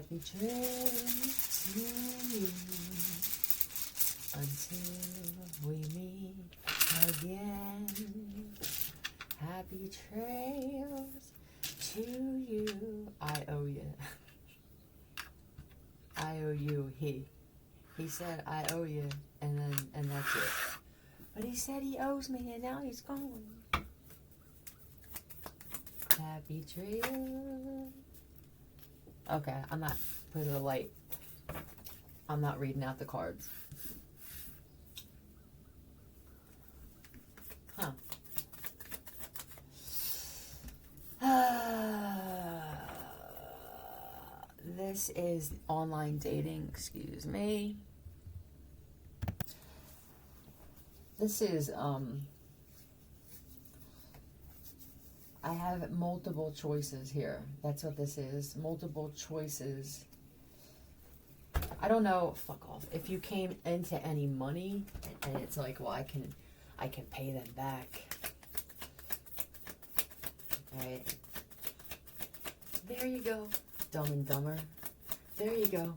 betrayal to you until we meet again. Happy trails to you. I owe you. I owe you. He said I owe you, and that's it. But he said he owes me, and now he's gone. Happy trail. Okay, I'm not putting the light. I'm not reading out the cards. Huh. This is online dating. Excuse me. This is I have multiple choices here. That's what this is. Multiple choices. I don't know. Fuck off. If you came into any money and it's like, well, I can pay them back. Right. There you go. Dumb and Dumber. There you go.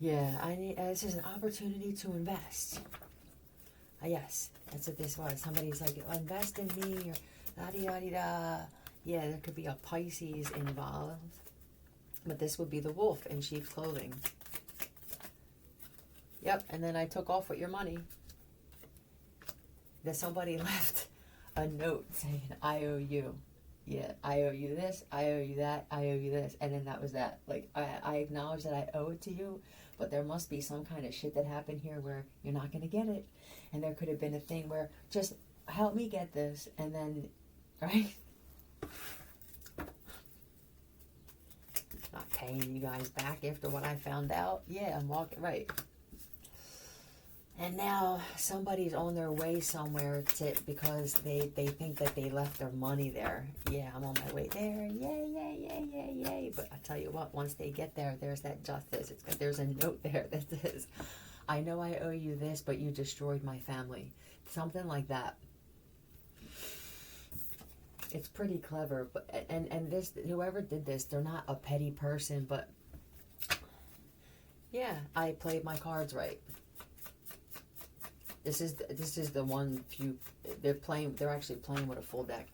Yeah, I need. This is an opportunity to invest. Yes, that's what this was. Somebody's like, invest in me, or da-di-da-di-da. Yeah, there could be a Pisces involved. But this would be the wolf in sheep's clothing. Yep, and then I took off with your money. That somebody left a note saying, I owe you. Yeah, I owe you this, I owe you that, I owe you this. And then that was that. Like, I acknowledge that I owe it to you, but there must be some kind of shit that happened here where you're not going to get it. And there could have been a thing where, just help me get this, and then, right? Not paying you guys back after what I found out. Yeah, I'm walking, right. And now somebody's on their way somewhere because they think that they left their money there. Yeah, I'm on my way there. Yay, yay, yay, yay, yay. But I tell you what, once they get there, there's that justice. There's a note there that says, I know I owe you this, but you destroyed my family. Something like that. It's pretty clever. But and this, whoever did this, they're not a petty person, but yeah, I played my cards right. This is the one few they're actually playing with a full deck.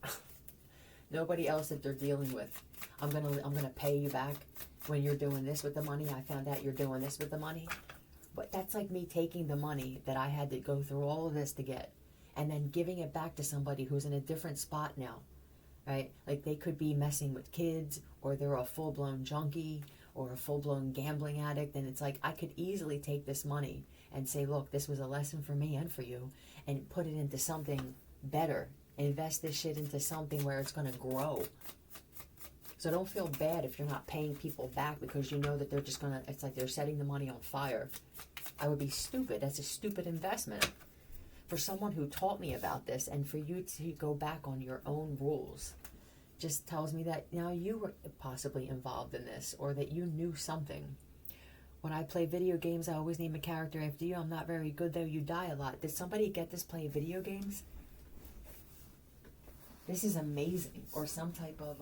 Nobody else that they're dealing with. I'm gonna pay you back when you're doing this with the money. I found out you're doing this with the money. But that's like me taking the money that I had to go through all of this to get, and then giving it back to somebody who's in a different spot now, right? Like they could be messing with kids, or they're a full-blown junkie, or a full-blown gambling addict, and it's like I could easily take this money and say, look, this was a lesson for me and for you, and put it into something better. Invest this shit into something where it's going to grow. So don't feel bad if you're not paying people back because you know that they're just going to, it's like they're setting the money on fire. I would be stupid. That's a stupid investment. For someone who taught me about this, and for you to go back on your own rules, just tells me that now you were possibly involved in this, or that you knew something. When I play video games, I always name a character after you. I'm not very good, though. You die a lot. Did somebody get this play video games? This is amazing. Or some type of,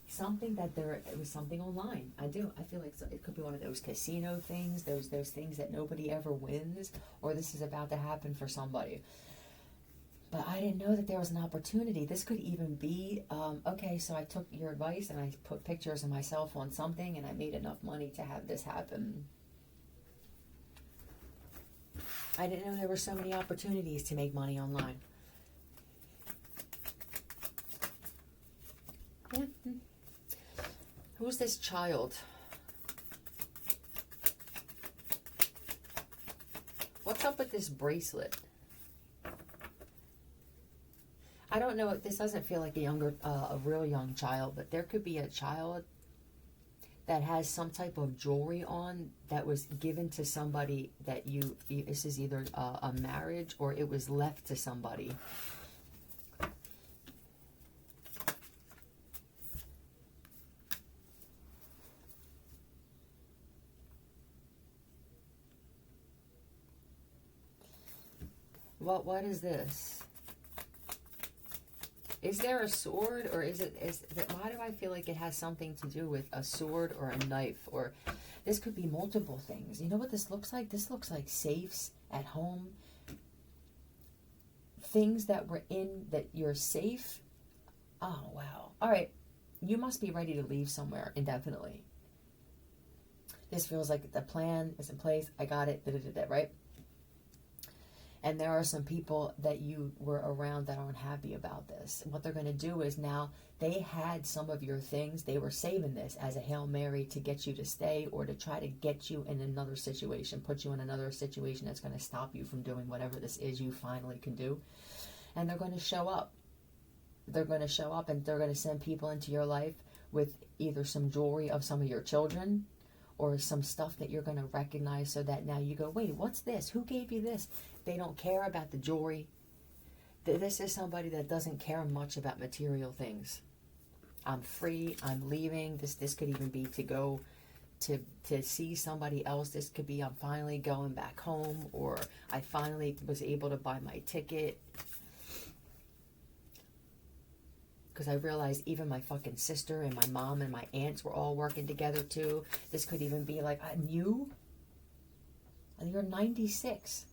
something that it was something online. I feel like it could be one of those casino things, those things that nobody ever wins, or this is about to happen for somebody. But I didn't know that there was an opportunity. This could even be, okay, so I took your advice and I put pictures of myself on something and I made enough money to have this happen. I didn't know there were so many opportunities to make money online. Mm-hmm. Who's this child? What's up with this bracelet? I don't know. This doesn't feel like a real young child, but there could be a child that has some type of jewelry on that was given to somebody that this is either a marriage or it was left to somebody. What is this? Is there a sword, or is it, why do I feel like it has something to do with a sword or a knife? Or this could be multiple things. You know what this looks like? This looks like safes at home. Things that were in, that you're safe. Oh, wow. All right. You must be ready to leave somewhere indefinitely. This feels like the plan is in place. I got it. Right? And there are some people that you were around that aren't happy about this. What they're going to do is, now they had some of your things. They were saving this as a Hail Mary to get you to stay, or to try to get you in another situation, put you in another situation that's going to stop you from doing whatever this is you finally can do. And they're going to show up. They're going to show up, and they're going to send people into your life with either some jewelry of some of your children, or some stuff that you're going to recognize, so that now you go, wait, what's this? Who gave you this? They don't care about the jewelry. This is somebody that doesn't care much about material things. I'm free. I'm leaving. This could even be to go to see somebody else. This could be, I'm finally going back home, or I finally was able to buy my ticket. Because I realized even my fucking sister and my mom and my aunts were all working together too. This could even be like, you're 96.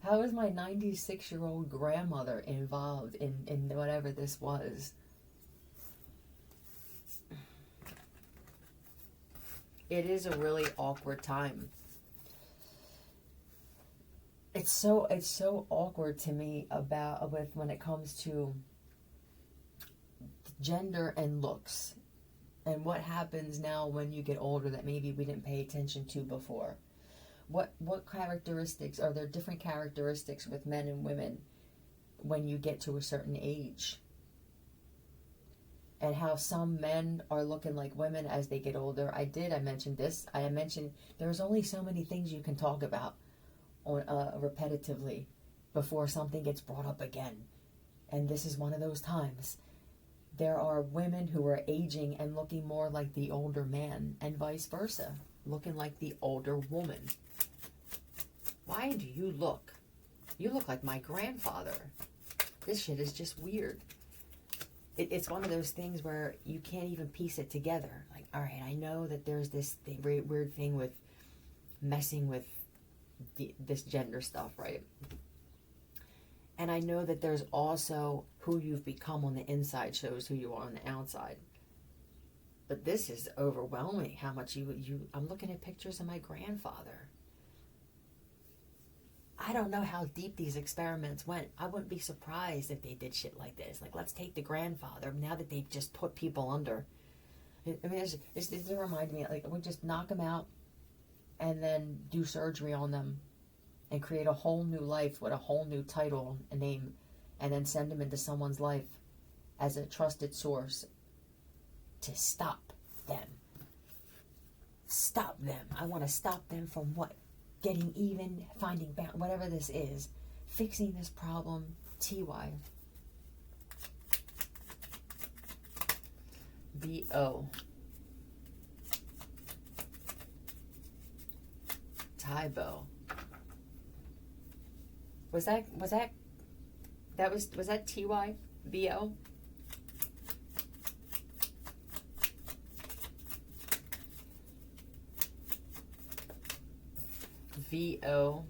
How is my 96-year-old grandmother involved in whatever this was? It is a really awkward time. It's so awkward to me when it comes to gender and looks, and what happens now when you get older that maybe we didn't pay attention to before. What characteristics are there? Different characteristics with men and women when you get to a certain age, and how some men are looking like women as they get older. I mentioned this. I mentioned there's only so many things you can talk about on repetitively before something gets brought up again, and this is one of those times. There are women who are aging and looking more like the older man, and vice versa, looking like the older woman. Why do you look? You look like my grandfather. This shit is just weird. It's one of those things where you can't even piece it together. Like, all right, I know that there's this weird thing with messing with this gender stuff, right? And I know that there's also who you've become on the inside shows who you are on the outside. But this is overwhelming how much I'm looking at pictures of my grandfather. I don't know how deep these experiments went. I wouldn't be surprised if they did shit like this. Like, let's take the grandfather, now that they've just put people under. I mean, it remind me, like, we just knock them out and then do surgery on them and create a whole new life with a whole new title and name, and then send them into someone's life as a trusted source to stop them. Stop them. I want to stop them from what? Getting even, finding whatever this is, fixing this problem. TY. BO. Tybo. Was that TY? BO? VO.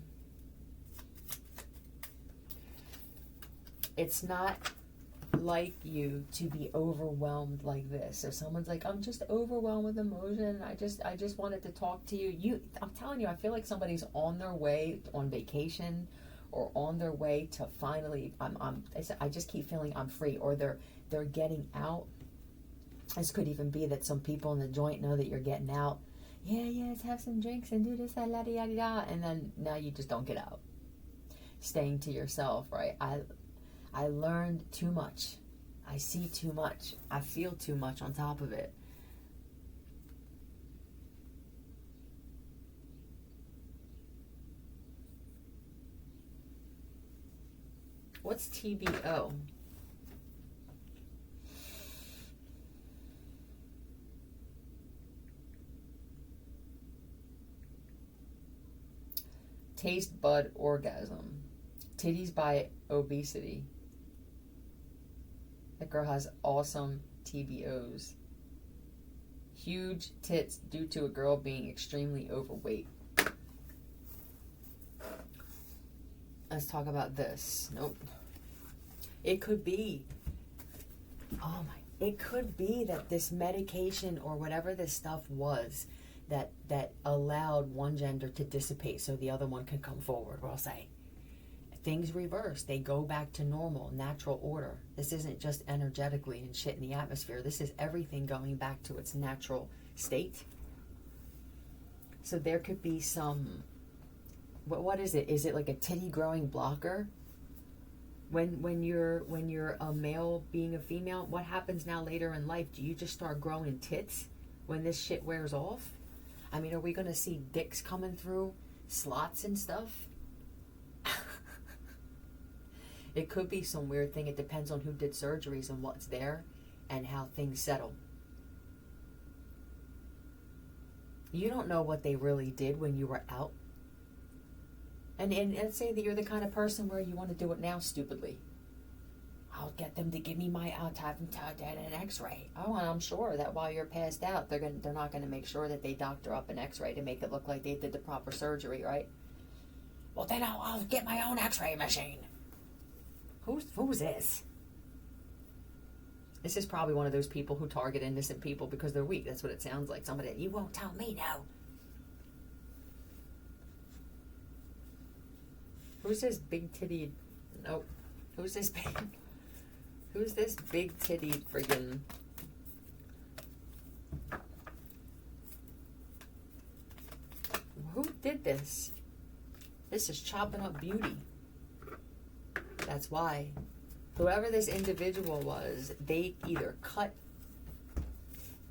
It's not like you to be overwhelmed like this. So someone's like, I'm just overwhelmed with emotion. I just wanted to talk to you. I'm telling you, I feel like somebody's on their way on vacation, or on their way to finally, I just keep feeling I'm free, or they're getting out. This could even be that some people in the joint know that you're getting out. Yeah, let's have some drinks and do this, and la da da, and then now you just don't get out. Staying to yourself, right? I learned too much. I see too much. I feel too much on top of it. What's TBO? taste bud orgasm. Titties by obesity. That girl has awesome TBOs. Huge tits due to a girl being extremely overweight. Let's talk about this. Nope. It could be. Oh my. It could be that this medication or whatever this stuff was that allowed one gender to dissipate so the other one can come forward. We'll say. Things reverse. They go back to normal, natural order. This isn't just energetically and shit in the atmosphere. This is everything going back to its natural state. So there could be some... What is it? Is it like a titty growing blocker? When you're a male being a female, what happens now later in life? Do you just start growing tits when this shit wears off? I mean, are we going to see dicks coming through slots and stuff? It could be some weird thing. It depends on who did surgeries and what's there and how things settle. You don't know what they really did when you were out. And let's say that you're the kind of person where you want to do it now stupidly. I'll get them to give me I'll have them get an x-ray. Oh, and I'm sure that while you're passed out, they're not going to make sure that they doctor up an x-ray to make it look like they did the proper surgery, right? Well, then I'll get my own x-ray machine. Who's this? This is probably one of those people who target innocent people because they're weak. That's what it sounds like. Somebody, you won't tell me no. Who's this big titty? Nope. Who's this big titty friggin'? Who did this? This is chopping up beauty. That's why. Whoever this individual was, they either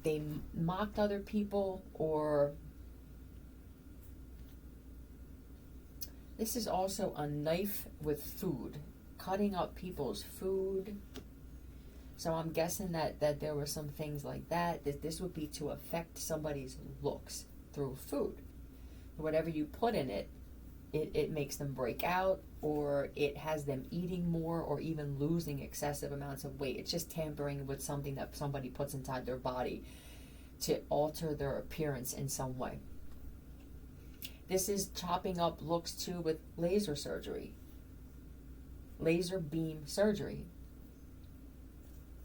they mocked other people, or this is also a knife with food, cutting up people's food. So I'm guessing that there were some things like that this would be to affect somebody's looks through food. Whatever you put in it, it makes them break out, or it has them eating more, or even losing excessive amounts of weight. It's just tampering with something that somebody puts inside their body to alter their appearance in some way. This is chopping up looks too with laser surgery. Laser beam surgery.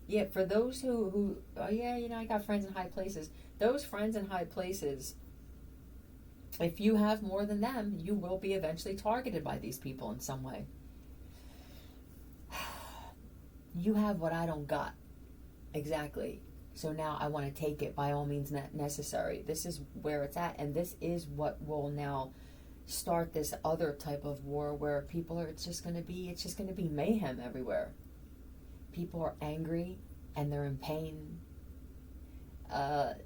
Yeah, for those who I got friends in high places. Those friends in high places, if you have more than them, you will be eventually targeted by these people in some way. You have what I don't got. Exactly. So now I want to take it by all means necessary. This is where it's at, and this is what will now start this other type of war where people are, it's just going to be mayhem everywhere. People are angry and they're in pain.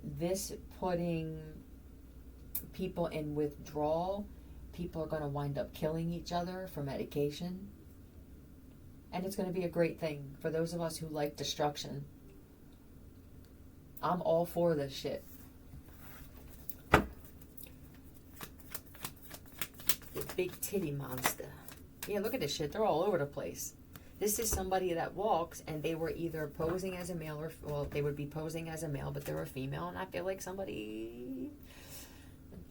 This putting people in withdrawal, people are going to wind up killing each other for medication. And it's going to be a great thing for those of us who like destruction. I'm all for this shit. The big titty monster. Yeah, look at this shit. They're all over the place. This is somebody that walks, and they were either posing as a male or, well, they would be posing as a male, but they're a female, and I feel like somebody...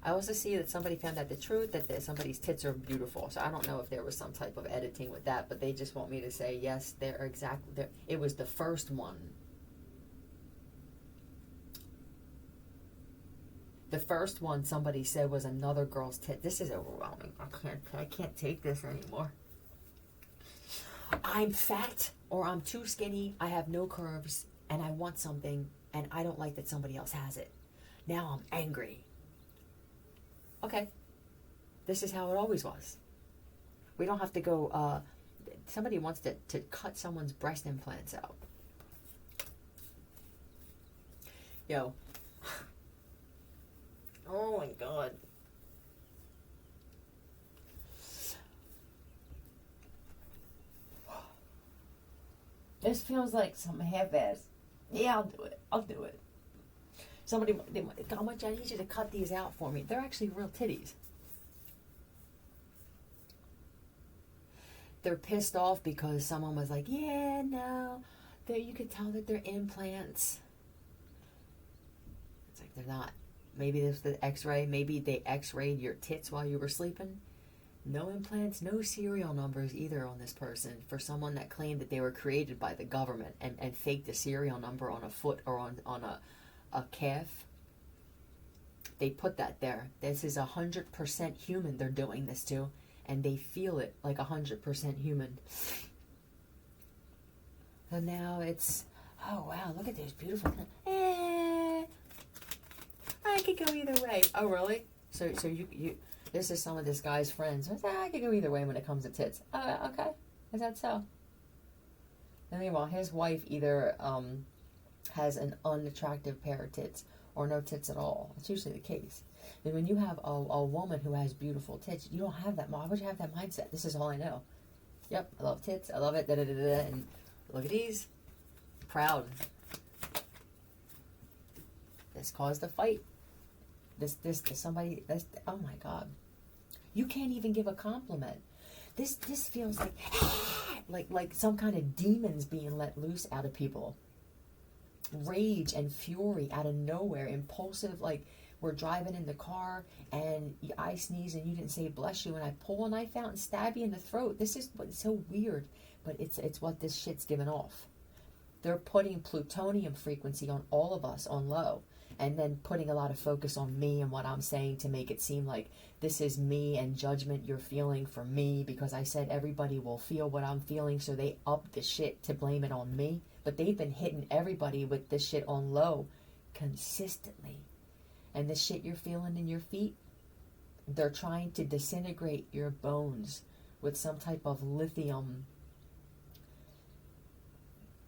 I also see that somebody found out the truth that somebody's tits are beautiful. So I don't know if there was some type of editing with that, but they just want me to say, yes, they're exactly... It was the first one. The first one somebody said was another girl's tit. This is overwhelming. I can't take this anymore. I'm fat, or I'm too skinny, I have no curves, and I want something, and I don't like that somebody else has it. Now I'm angry. Okay. This is how it always was. We don't have to go, somebody wants to cut someone's breast implants out. Yo. Oh my God. This feels like some half-ass. Yeah, I'll do it. Somebody, how much I need you to cut these out for me. They're actually real titties. they're pissed off because someone was like, yeah, no, you could tell that they're implants. It's like they're not. Maybe this the x-ray. Maybe they x-rayed your tits while you were sleeping. No implants, no serial numbers either on this person. For someone that claimed that they were created by the government and faked a serial number on a foot or on a calf. They put that there. This is 100% human they're doing this to. And they feel it like 100% human. So now it's, oh wow, look at those beautiful. I could go either way. Oh really? So you this is some of this guy's friends. I could go either way when it comes to tits. Okay, is that so? And meanwhile, his wife either has an unattractive pair of tits or no tits at all. It's usually the case. And when you have a woman who has beautiful tits, you don't have that. Why would you have that mindset? This is all I know. Yep, I love tits. I love it. Da, da, da, da. And look at these. Proud. This caused a fight. This somebody. Oh my God. You can't even give a compliment. This feels like some kind of demons being let loose out of people. Rage and fury out of nowhere. Impulsive, like. We're driving in the car and I sneeze and you didn't say bless you and I pull a knife out and stab you in the throat. This is what's so weird, but it's what this shit's giving off. They're putting plutonium frequency on all of us on low and then putting a lot of focus on me and what I'm saying to make it seem like this is me and judgment you're feeling for me because I said everybody will feel what I'm feeling, so they up the shit to blame it on me. But they've been hitting everybody with this shit on low consistently. And the shit you're feeling in your feet, they're trying to disintegrate your bones with some type of lithium.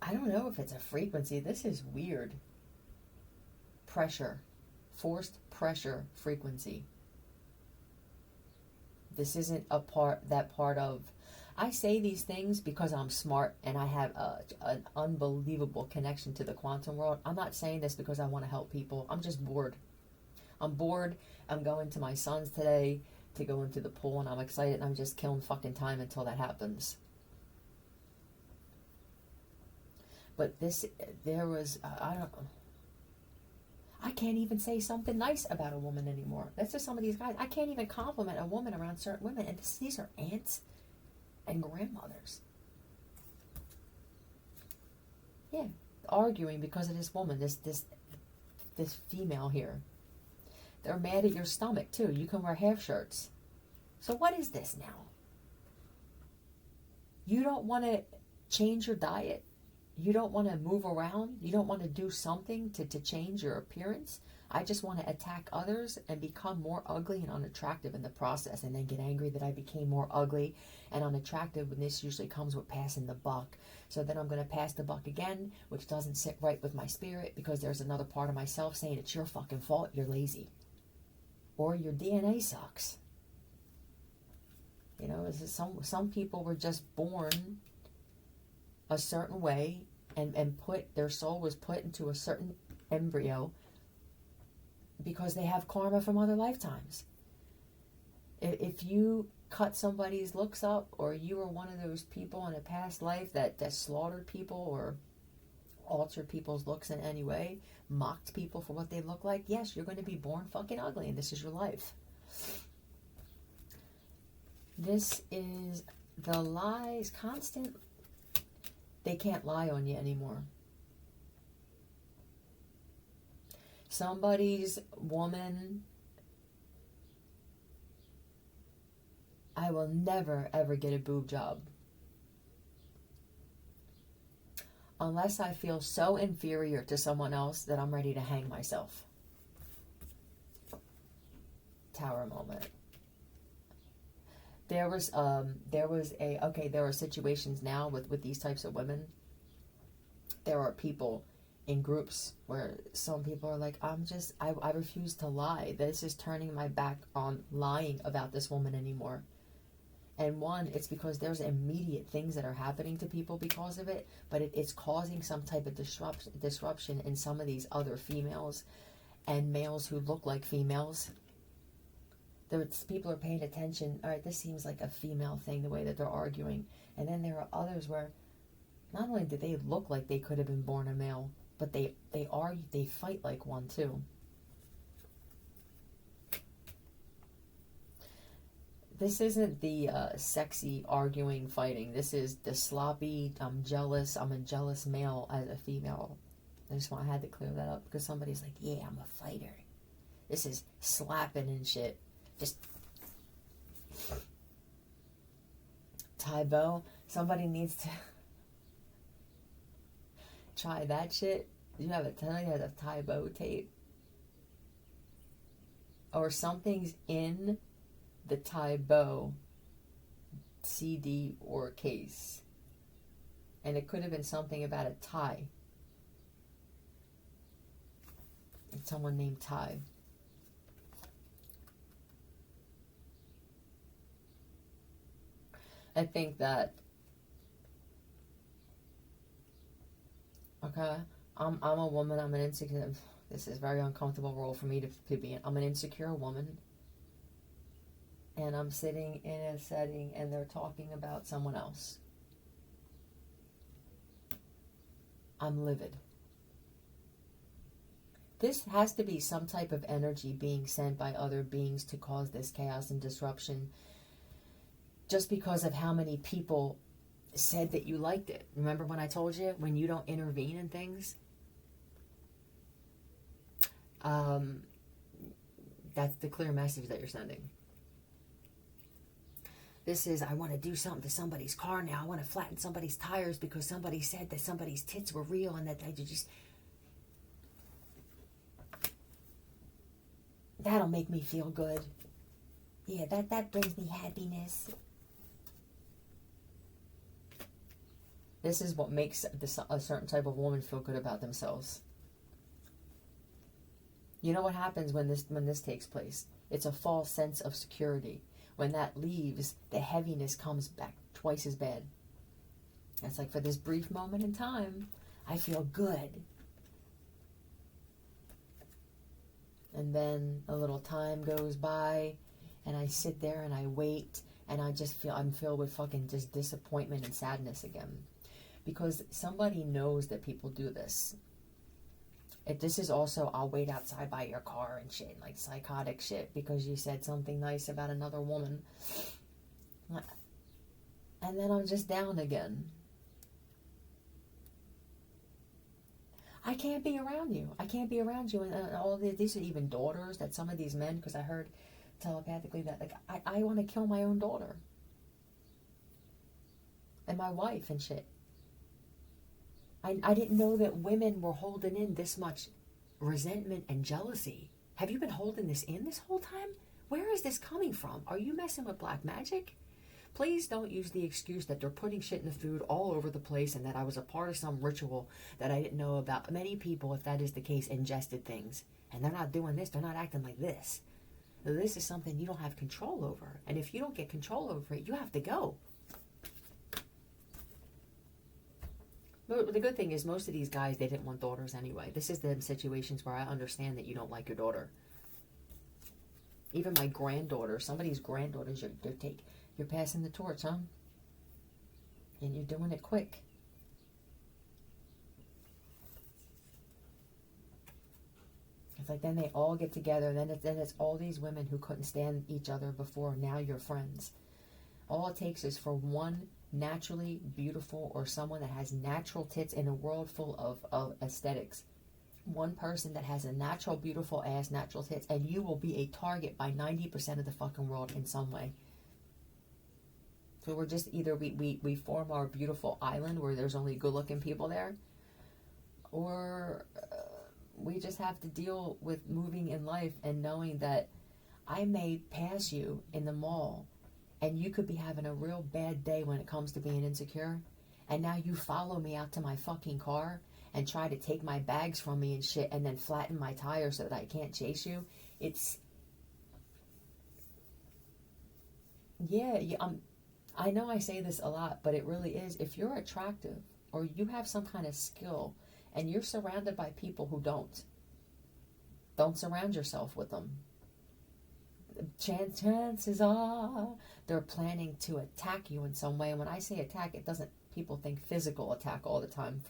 I don't know if it's a frequency. This is weird. Pressure. Forced pressure frequency. This isn't that part of... I say these things because I'm smart and I have an unbelievable connection to the quantum world. I'm not saying this because I want to help people. I'm just bored. I'm bored. I'm going to my son's today to go into the pool and I'm excited and I'm just killing fucking time until that happens. But there was, I don't know. I can't even say something nice about a woman anymore. That's just some of these guys. I can't even compliment a woman around certain women. And these are aunts and grandmothers. Yeah. Arguing because of this woman, this female here. They're mad at your stomach, too. You can wear half shirts. So what is this now? You don't want to change your diet? You don't want to move around? You don't want to do something to change your appearance? I just want to attack others and become more ugly and unattractive in the process and then get angry that I became more ugly and unattractive when this usually comes with passing the buck. So then I'm going to pass the buck again, which doesn't sit right with my spirit because there's another part of myself saying it's your fucking fault, you're lazy. Or your DNA sucks. You know, some people were just born a certain way and their soul was put into a certain embryo because they have karma from other lifetimes. If you cut somebody's looks up or you were one of those people in a past life that slaughtered people or altered people's looks in any way, mocked people for what they look like, yes, you're going to be born fucking ugly and this is your life. This is the lies constant. They can't lie on you anymore. Somebody's woman, I will never ever get a boob job. Unless I feel so inferior to someone else that I'm ready to hang myself. Tower moment. There are situations now with these types of women. There are people in groups where some people are like, I refuse to lie. This is turning my back on lying about this woman anymore. And one, it's because there's immediate things that are happening to people because of it, but it's causing some type of disruption in some of these other females and males who look like females. People are paying attention. All right, this seems like a female thing, the way that they're arguing. And then there are others where not only do they look like they could have been born a male, but they fight like one too. This isn't the sexy arguing fighting. This is the sloppy, I'm jealous, I'm a jealous male as a female. I had to clear that up because somebody's like, yeah, I'm a fighter. This is slapping and shit. Just Tybo. Somebody needs to try that shit. You have a Tybo tape. Or something's in the Tybo CD or case. And it could have been something about a Ty. Someone named Ty. I think that, okay, I'm a woman, I'm an insecure, this is a very uncomfortable role for me to be in. I'm an insecure woman, and I'm sitting in a setting and they're talking about someone else. I'm livid. This has to be some type of energy being sent by other beings to cause this chaos and disruption, just because of how many people said that you liked it. Remember when I told you, when you don't intervene in things? That's the clear message that you're sending. This is, I want to do something to somebody's car now. I want to flatten somebody's tires because somebody said that somebody's tits were real and that they just... That'll make me feel good. Yeah, that brings me happiness. This is what makes a certain type of woman feel good about themselves. You know what happens when this takes place? It's a false sense of security. When that leaves, the heaviness comes back twice as bad. It's like, for this brief moment in time, I feel good. And then a little time goes by, and I sit there and I wait, and I just feel I'm filled with fucking just disappointment and sadness again. Because somebody knows that people do this. This is also, I'll wait outside by your car and shit, like psychotic shit, because you said something nice about another woman. And then I'm just down again. I can't be around you. I can't be around you. And all these are even daughters that some of these men, because I heard telepathically that, like, I want to kill my own daughter. And my wife and shit. I didn't know that women were holding in this much resentment and jealousy. Have you been holding this in this whole time? Where is this coming from? Are you messing with black magic? Please don't use the excuse that they're putting shit in the food all over the place and that I was a part of some ritual that I didn't know about. Many people, if that is the case, ingested things. And they're not doing this. They're not acting like this. This is something you don't have control over. And if you don't get control over it, you have to go. But the good thing is, most of these guys, they didn't want daughters anyway. This is the situations where I understand that you don't like your daughter. Even my granddaughter, somebody's granddaughters, you're passing the torch, huh? And you're doing it quick. It's like then they all get together, and then it's all these women who couldn't stand each other before. Now you're friends. All it takes is for one naturally beautiful, or someone that has natural tits in a world full of aesthetics. One person that has a natural, beautiful ass, natural tits, and you will be a target by 90% of the fucking world in some way. So we're just either we form our beautiful island where there's only good-looking people there, or we just have to deal with moving in life and knowing that I may pass you in the mall and you could be having a real bad day when it comes to being insecure, and now you follow me out to my fucking car and try to take my bags from me and shit and then flatten my tire so that I can't chase you. It's... Yeah, I know I say this a lot, but it really is. If you're attractive or you have some kind of skill and you're surrounded by people who don't surround yourself with them. chances are they're planning to attack you in some way. And when I say attack, it doesn't, people think physical attack all the time.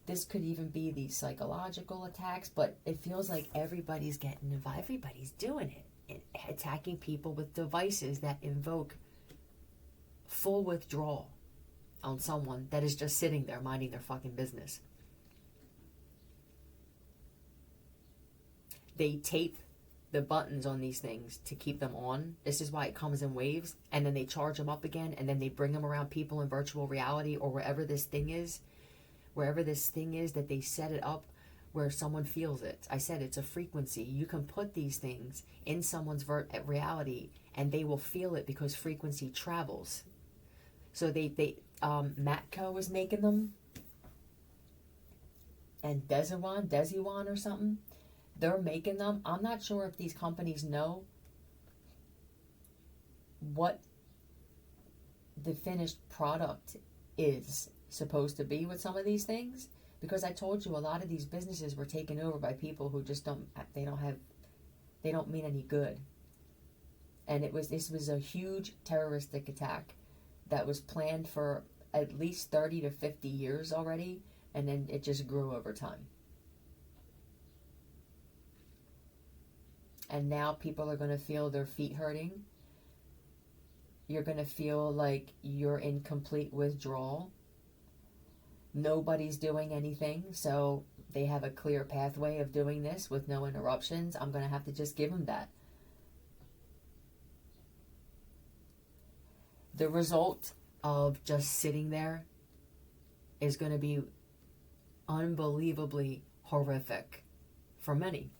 This could even be these psychological attacks, but it feels like everybody's getting involved. Everybody's doing it. Attacking people with devices that invoke full withdrawal on someone that is just sitting there minding their fucking business. They tape the buttons on these things to keep them on. This is why it comes in waves, and then they charge them up again, and then they bring them around people in virtual reality or wherever this thing is that they set it up where someone feels it. I said it's a frequency. You can put these things in someone's reality and they will feel it because frequency travels. So Matco was making them, and Desiwan or something, they're making them. I'm not sure if these companies know what the finished product is supposed to be with some of these things, because I told you a lot of these businesses were taken over by people who just don't mean any good. And this was a huge terroristic attack that was planned for at least 30 to 50 years already, and then it just grew over time. And now people are going to feel their feet hurting. You're going to feel like you're in complete withdrawal. Nobody's doing anything, so they have a clear pathway of doing this with no interruptions. I'm going to have to just give them that. The result of just sitting there is going to be unbelievably horrific for many.